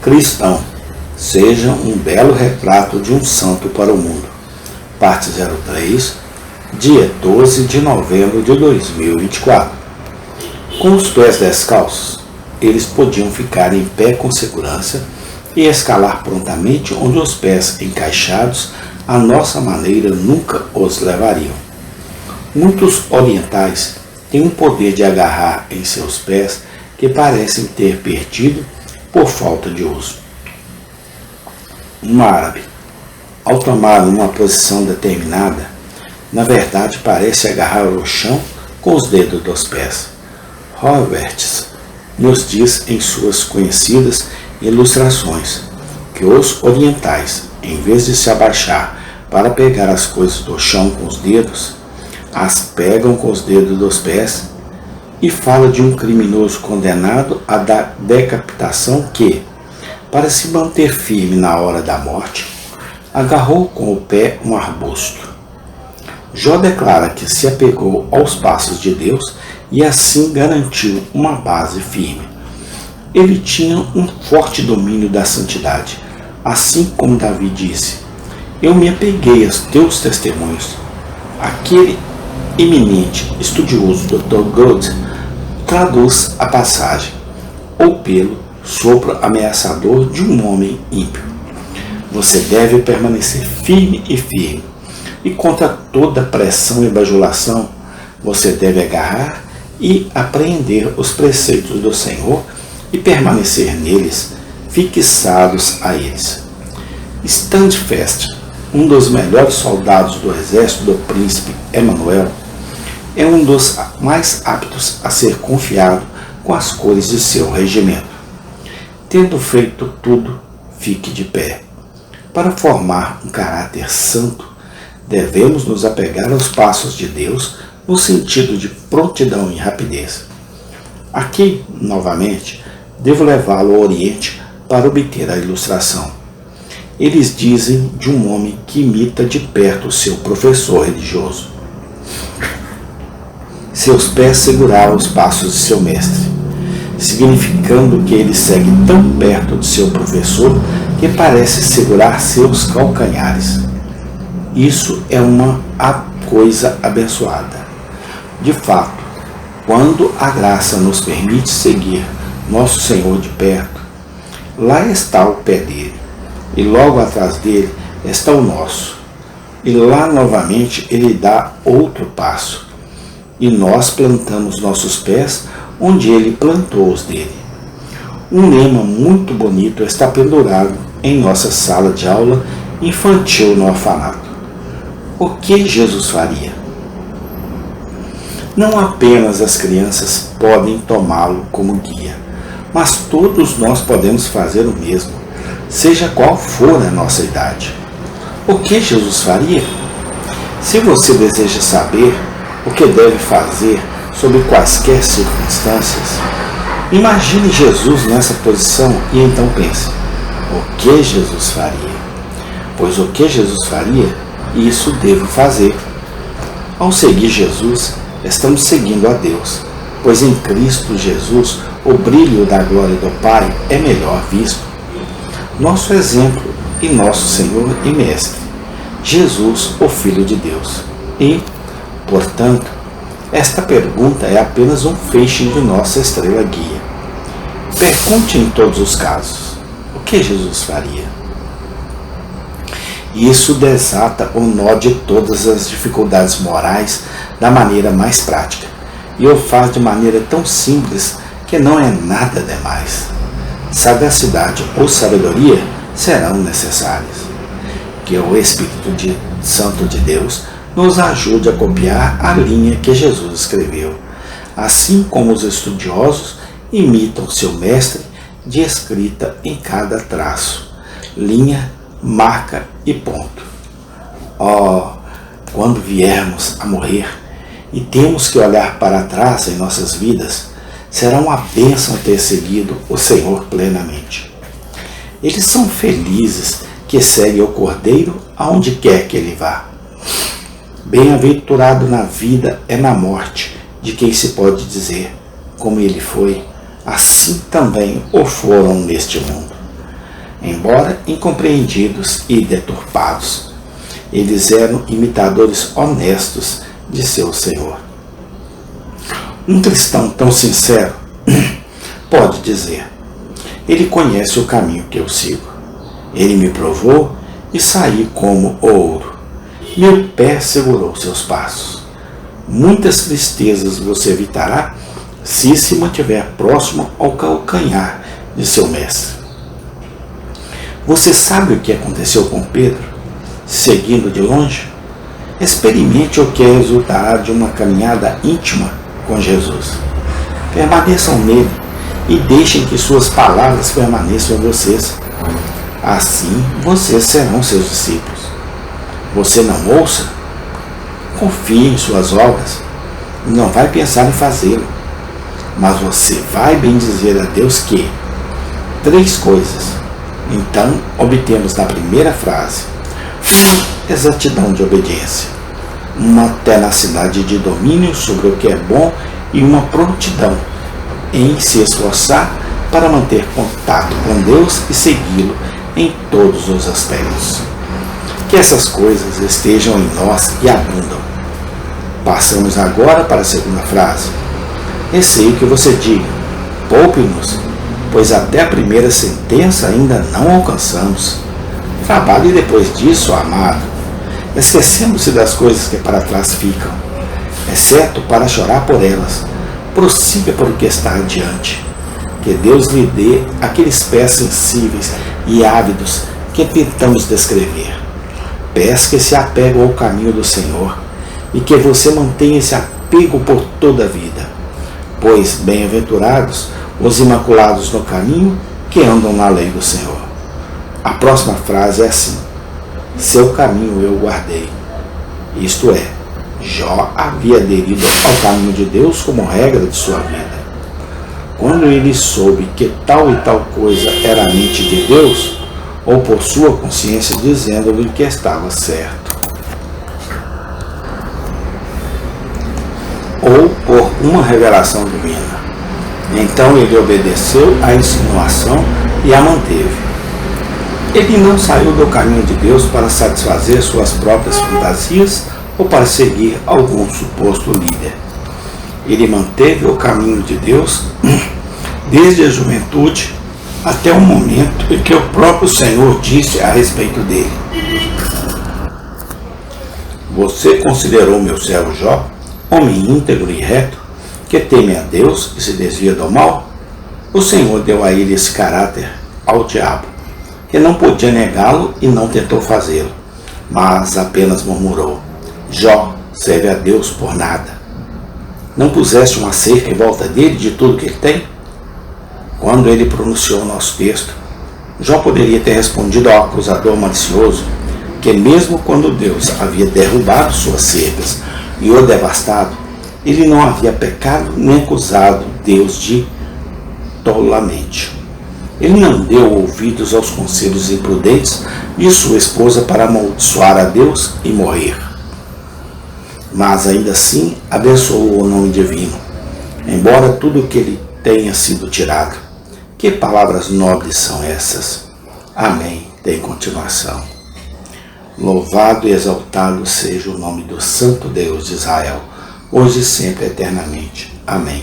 Cristão, seja um belo retrato de um santo para o mundo. Parte 03, dia 12 de novembro de 2024. Com os pés descalços, eles podiam ficar em pé com segurança e escalar prontamente onde os pés encaixados à nossa maneira nunca os levariam. Muitos orientais têm um poder de agarrar em seus pés que parecem ter perdido por falta de uso. Um árabe, ao tomar uma posição determinada, na verdade parece agarrar o chão com os dedos dos pés. Roberts nos diz em suas conhecidas ilustrações que os orientais, em vez de se abaixar para pegar as coisas do chão com os dedos, as pegam com os dedos dos pés, e fala de um criminoso condenado à decapitação que, para se manter firme na hora da morte, agarrou com o pé um arbusto. Jó declara que se apegou aos passos de Deus e assim garantiu uma base firme. Ele tinha um forte domínio da santidade, assim como Davi disse: eu me apeguei aos teus testemunhos. Aquele eminente estudioso Dr. Gould traduz a passagem: ou pelo sopro ameaçador de um homem ímpio. Você deve permanecer firme, e contra toda pressão e bajulação, você deve agarrar e apreender os preceitos do Senhor e permanecer neles, fixados a eles. Standfast, um dos melhores soldados do exército do príncipe Emanuel, é um dos mais aptos a ser confiado com as cores de seu regimento. Tendo feito tudo, fique de pé. Para formar um caráter santo, devemos nos apegar aos passos de Deus no sentido de prontidão e rapidez. Aqui, novamente, devo levá-lo ao Oriente para obter a ilustração. Eles dizem de um homem que imita de perto o seu professor religioso. Seus pés seguraram os passos de seu mestre, significando que ele segue tão perto de seu professor que parece segurar seus calcanhares. Isso é uma coisa abençoada. De fato, quando a graça nos permite seguir nosso Senhor de perto, lá está o pé dele, e logo atrás dele está o nosso. E lá novamente ele dá outro passo, e nós plantamos nossos pés onde ele plantou os dele. Um lema muito bonito está pendurado em nossa sala de aula infantil no orfanato. O que Jesus faria? Não apenas as crianças podem tomá-lo como guia, mas todos nós podemos fazer o mesmo, seja qual for a nossa idade. O que Jesus faria? Se você deseja saber o que deve fazer sob quaisquer circunstâncias, imagine Jesus nessa posição e então pense: o que Jesus faria? Pois o que Jesus faria, isso devo fazer. Ao seguir Jesus, estamos seguindo a Deus, pois em Cristo Jesus o brilho da glória do Pai é melhor visto. Nosso exemplo e nosso Senhor e Mestre, Jesus, o Filho de Deus. E, portanto, esta pergunta é apenas um feixe de nossa estrela guia. Pergunte em todos os casos: o que Jesus faria? Isso desata o nó de todas as dificuldades morais da maneira mais prática, e o faz de maneira tão simples que não é nada demais. Sagacidade ou sabedoria serão necessárias. Que o Espírito Santo de Deus nos ajude a copiar a linha que Jesus escreveu, assim como os estudiosos imitam seu mestre de escrita em cada traço, linha, marca e ponto. Quando viermos a morrer e temos que olhar para trás em nossas vidas, será uma bênção ter seguido o Senhor plenamente. Eles são felizes que seguem o Cordeiro aonde quer que ele vá. Bem-aventurado na vida é na morte de quem se pode dizer: como ele foi, assim também o foram neste mundo. embora incompreendidos e deturpados. Eles eram imitadores honestos de seu Senhor. Um cristão tão sincero pode dizer: Ele conhece o caminho que eu sigo. Ele me provou e saí como ouro. Meu pé segurou seus passos. Muitas tristezas você evitará se se mantiver próximo ao calcanhar de seu mestre. Você sabe o que aconteceu com Pedro, seguindo de longe? Experimente o que resultará de uma caminhada íntima com Jesus. Permaneçam nele e deixem que suas palavras permaneçam em vocês. Assim vocês serão seus discípulos. Você não ouça? Confie em suas obras. Não vai pensar em fazê-lo. Mas você vai bendizer a Deus que 3 coisas. Então, obtemos na primeira frase uma exatidão de obediência, uma tenacidade de domínio sobre o que é bom e uma prontidão em se esforçar para manter contato com Deus e segui-lo em todos os aspectos. Que essas coisas estejam em nós e abundam. Passamos agora para a segunda frase. Receio que você diga: poupe-nos, pois até a primeira sentença ainda não alcançamos. Trabalhe depois disso, amado, esquecendo-se das coisas que para trás ficam, exceto para chorar por elas. Prossiga para o que está adiante. Que Deus lhe dê aqueles pés sensíveis e ávidos que tentamos descrever. Pés que se apegam ao caminho do Senhor e que você mantenha esse apego por toda a vida. Pois bem-aventurados os imaculados no caminho que andam na lei do Senhor. A próxima frase é assim: seu caminho eu guardei. Isto é, Jó havia aderido ao caminho de Deus como regra de sua vida. Quando ele soube que tal e tal coisa era a mente de Deus, ou por sua consciência dizendo-lhe que estava certo, ou por uma revelação divina. Então ele obedeceu à insinuação e a manteve. Ele não saiu do caminho de Deus para satisfazer suas próprias fantasias ou para seguir algum suposto líder. Ele manteve o caminho de Deus desde a juventude até o momento em que o próprio Senhor disse a respeito dele: você considerou meu servo Jó, homem íntegro e reto, que teme a Deus e se desvia do mal? O Senhor deu a ele esse caráter ao diabo, que não podia negá-lo e não tentou fazê-lo, mas apenas murmurou: Jó serve a Deus por nada. Não puseste uma cerca em volta dele de tudo que ele tem? Quando ele pronunciou o nosso texto, Jó poderia ter respondido ao acusador malicioso que mesmo quando Deus havia derrubado suas cercas e o devastado, ele não havia pecado nem acusado Deus de tolamente. Ele não deu ouvidos aos conselhos imprudentes de sua esposa para amaldiçoar a Deus e morrer. Mas ainda assim abençoou o nome divino, embora tudo o que lhe tenha sido tirado. Que palavras nobres são essas? Amém. Tem continuação. Louvado e exaltado seja o nome do Santo Deus de Israel, hoje e sempre eternamente. Amém.